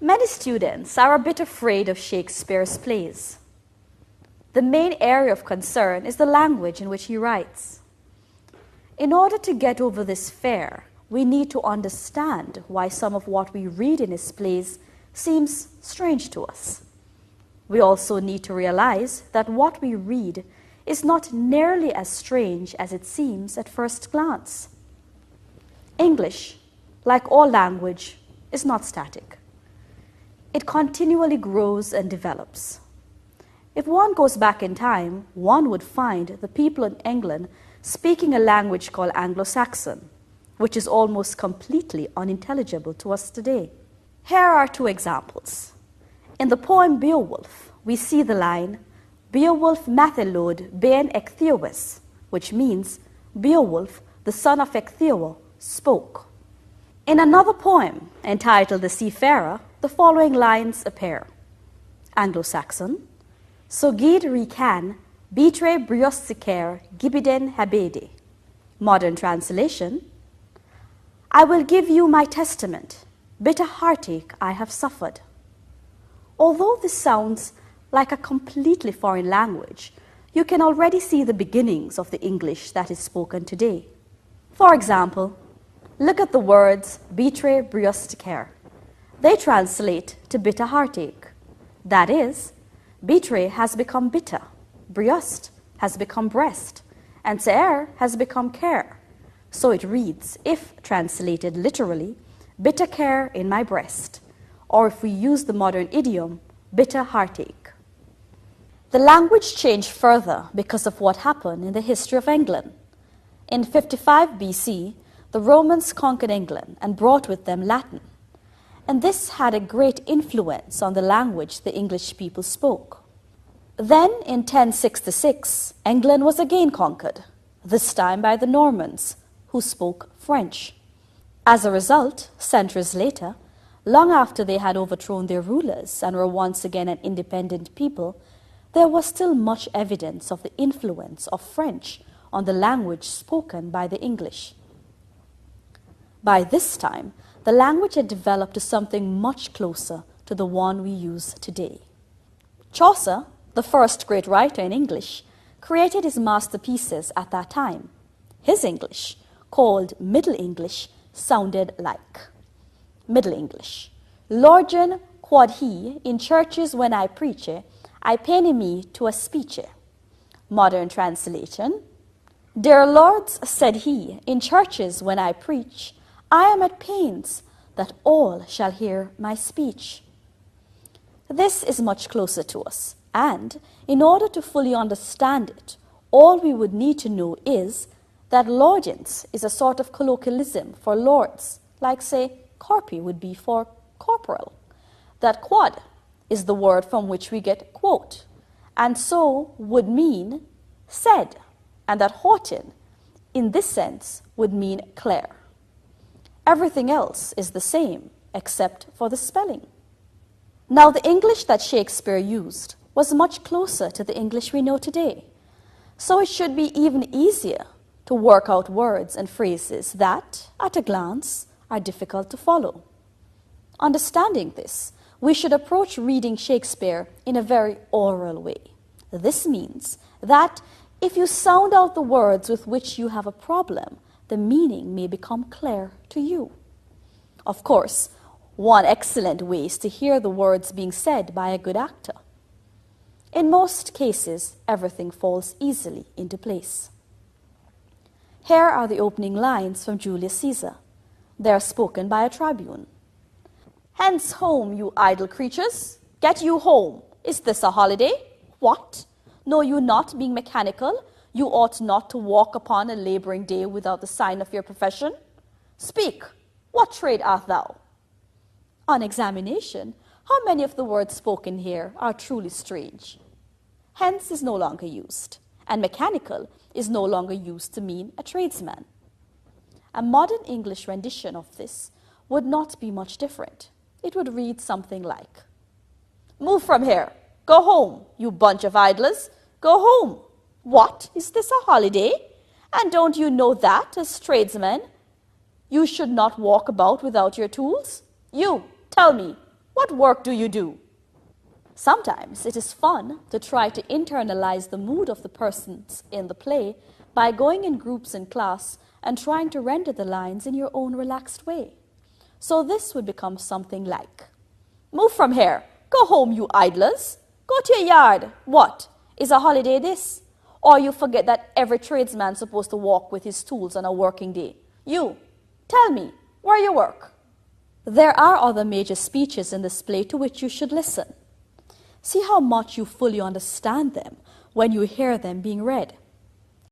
Many students are a bit afraid of Shakespeare's plays. The main area of concern is the language in which he writes. In order to get over this fear, we need to understand why some of what we read in his plays seems strange to us. We also need to realize that what we read is not nearly as strange as it seems at first glance. English, like all language, is not static. It continually grows and develops. If one goes back in time, one would find the people in England speaking a language called Anglo-Saxon, which is almost completely unintelligible to us today. Here are two examples. In the poem Beowulf, we see the line, Beowulf mathelod ben Ecgtheowis, which means Beowulf, the son of Ecgtheow, spoke. In another poem entitled The Seafarer, the following lines appear. Anglo-Saxon, So gid rican, bitre brioscicer gibiden habede. Modern translation, I will give you my testament, bitter heartache I have suffered. Although this sounds like a completely foreign language, you can already see the beginnings of the English that is spoken today. For example, look at the words bitre brioscicer. They translate to bitter heartache. That is, bitre has become bitter, briost has become breast, and ceer has become care. So it reads, if translated literally, bitter care in my breast, or if we use the modern idiom, bitter heartache. The language changed further because of what happened in the history of England. In 55 BC, the Romans conquered England and brought with them Latin. And this had a great influence on the language the English people spoke. Then, in 1066, England was again conquered, this time by the Normans, who spoke French. As a result, centuries later, long after they had overthrown their rulers and were once again an independent people, there was still much evidence of the influence of French on the language spoken by the English. By this time, the language had developed to something much closer to the one we use today. Chaucer, the first great writer in English, created his masterpieces at that time. His English, called Middle English, sounded like Middle English. Lordgen, quod he, in churches when I preach, I peny me to a speech. Modern translation, Dear lords, said he, in churches when I preach, I am at pains that all shall hear my speech. This is much closer to us, and in order to fully understand it, all we would need to know is that lordgens is a sort of colloquialism for lords, like say corpi would be for corporal. That quod is the word from which we get quote, and so would mean said, and that hortin, in this sense, would mean clear. Everything else is the same, except for the spelling. Now, the English that Shakespeare used was much closer to the English we know today, so it should be even easier to work out words and phrases that, at a glance, are difficult to follow. Understanding this, we should approach reading Shakespeare in a very oral way. This means that if you sound out the words with which you have a problem, the meaning may become clear to you. Of course, one excellent way is to hear the words being said by a good actor. In most cases, everything falls easily into place. Here are the opening lines from Julius Caesar. They are spoken by a tribune. Hence home, you idle creatures. Get you home. Is this a holiday? What? Know you not, being mechanical, you ought not to walk upon a laboring day without the sign of your profession? Speak, what trade art thou? On examination, how many of the words spoken here are truly strange? Hence is no longer used, and mechanical is no longer used to mean a tradesman. A modern English rendition of this would not be much different. It would read something like, Move from here, go home, you bunch of idlers, go home. What, is this a holiday? And don't you know that, as tradesmen, you should not walk about without your tools? You, tell me, what What work do you do? Sometimes it is fun to try to internalize the mood of the persons in the play by going in groups in class and trying to render the lines in your own relaxed way. So this would become something like, "Move from here. Go home, you idlers. Go to your yard. What? Is a holiday this? Or you forget that every tradesman's supposed to walk with his tools on a working day? You, tell me, where you work?" There are other major speeches in this play to which you should listen. See how much you fully understand them when you hear them being read.